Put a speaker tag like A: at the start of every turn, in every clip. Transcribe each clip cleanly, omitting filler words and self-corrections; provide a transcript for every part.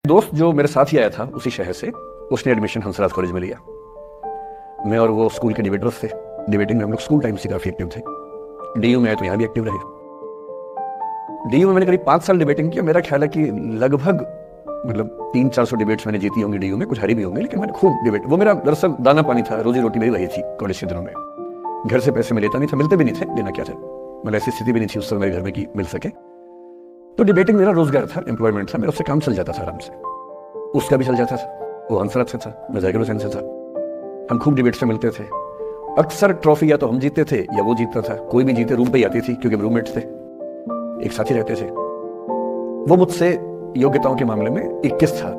A: दोस्त जो मेरे साथ ही आया था उसी शहर से, उसने एडमिशन हंसराज कॉलेज में लिया। मैं और वो स्कूल के डिबेटर्स थे। डिबेटिंग में हम लोग स्कूल टाइम से काफी एक्टिव थे। डीयू में आए तो यहाँ भी एक्टिव रहे। डीयू में मैंने करीब 5 साल डिबेटिंग किया। मेरा ख्याल है कि लगभग 300-400 डिबेट्स मैंने जीती होंगी डीयू में, कुछ हारी भी होंगी, लेकिन मैंने खूब डिबेट, वो मेरा दरअसल दाना पानी था, रोजी रोटी मेरी वही थी कॉलेज के दिनों में। घर से पैसे मैं लेता नहीं था, मिलते भी नहीं थे, लेना क्या था, मतलब ऐसी स्थिति भी नहीं थी उस समय मेरे घर में कि मिल सके। तो डिबेटिंग मेरा रोजगार था, एम्प्लॉयमेंट था, मेरा उससे काम चल जाता था आराम से। उसका भी चल जाता था, वो हंसराज से था, मैं जाकिर हुसैन से था। हम खूब डिबेट्स में मिलते थे। अक्सर ट्रॉफी या तो हम जीतते थे या वो जीतता था, कोई भी जीते रूम पे ही आती थी क्योंकि हम रूममेट्स थे, एक साथ ही रहते थे। वो मुझसे योग्यताओं के मामले में 21 था,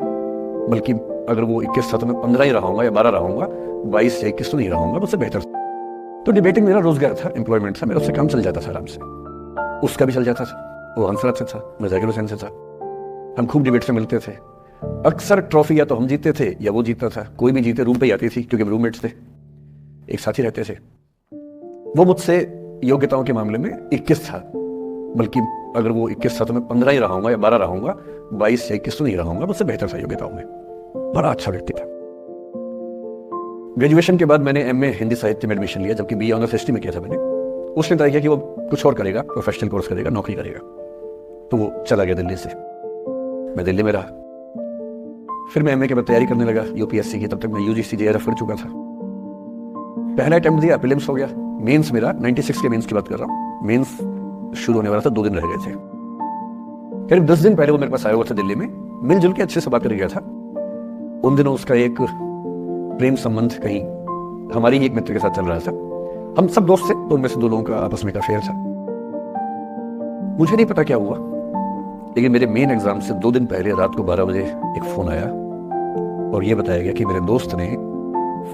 A: बल्कि अगर वो 21 था तो मैं 15 ही रहूंगा या 12 रहूंगा, 22 या 21 तो नहीं रहूंगा, मुझसे बेहतर था। तो डिबेटिंग मेरा रोजगार था, एम्प्लॉयमेंट था, मेरा उससे काम चल जाता था आराम से। उसका भी चल जाता था, वो हंसराज से था, मैं जाकिर हुसैन से था। हम खूब डिबेट्स में मिलते थे। अक्सर ट्रॉफी या तो हम जीतते थे या वो जीतता था, कोई भी जीते रूम पे ही आती थी क्योंकि हम रूममेट्स थे, एक साथ ही रहते थे। वो मुझसे योग्यताओं के मामले में 21 था, बल्कि अगर वो 21 था तो मैं 15 ही रहूंगा या 12 रहूंगा, 22 या 21 तो नहीं रहूंगा, मुझसे बेहतर था योग्यताओं में। बड़ा अच्छा व्यक्ति था। ग्रेजुएशन के बाद मैंने एमए हिंदी साहित्य में एडमिशन लिया, जबकि बीए ऑनर्स हिस्ट्री में किया था मैंने। उसने तय किया कि वो कुछ और करेगा, प्रोफेशनल कोर्स करेगा, नौकरी करेगा, तो वो चला गया दिल्ली से। मैं दिल्ली में रहा। फिर मैं एमए के बाद तैयारी करने लगा यूपीएससी की। तब तक मैं यूजीसी जेआरएफ कर चुका था। पहला अटेम्प्ट दिया, प्रीलिम्स हो गया। मेंस मेरा 96 के मेंस की बात कर रहा हूँ, मेंस शुरू होने वाला था, 2 दिन रह गए थे। करीब 10 दिन पहले वो मेरे पास आया हुआ था दिल्ली में, मिलजुल के अच्छे से बात कर गया था। उन दिनों उसका एक प्रेम संबंध कहीं हमारी ही एक मित्र के साथ चल रहा था। हम सब दोस्त थे, तो उनमें से 2 लोगों का आपस में एक अफेयर था। मुझे नहीं पता क्या हुआ, लेकिन मेरे मेन एग्जाम से 2 दिन पहले रात को 12 बजे एक फोन आया और यह बताया गया कि मेरे दोस्त ने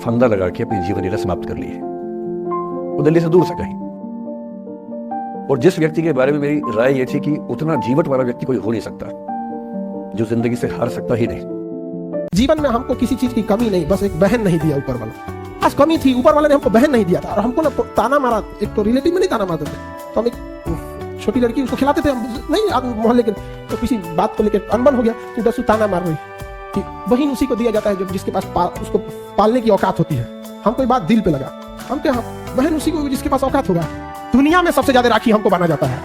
A: फंदा लगा के अपनी जीवन लीला समाप्त कर ली है। वो दिल्ली से दूर था कहीं, और जिस व्यक्ति के बारे में मेरी राय यह थी कि उतना जीवट वाला व्यक्ति कोई हो नहीं सकता जो जिंदगी से हार सकता ही नहीं।
B: जीवन में हमको किसी चीज की कमी नहीं, बस एक बहन नहीं दिया ऊपर वाला। आज कमी थी, ऊपर वाले ने हमको बहन नहीं दिया था, और हमको ना ताना मारा। एक तो रिलेटिव में नहीं ताना मारते थे, तो हम एक छोटी लड़की उसको खिलाते थे, हम नहीं आप मोहल्ले के, तो किसी बात को लेकर अनबन हो गया तो दसू ताना मार रही कि बहन उसी को दिया जाता है जो जिसके पास उसको पालने की औकात होती है। हमको ये बात दिल पे लगा। हम क्या, बहन उसी को जिसके पास औकात होगा। दुनिया में सबसे ज्यादा राखी हमको बांधा जाता है।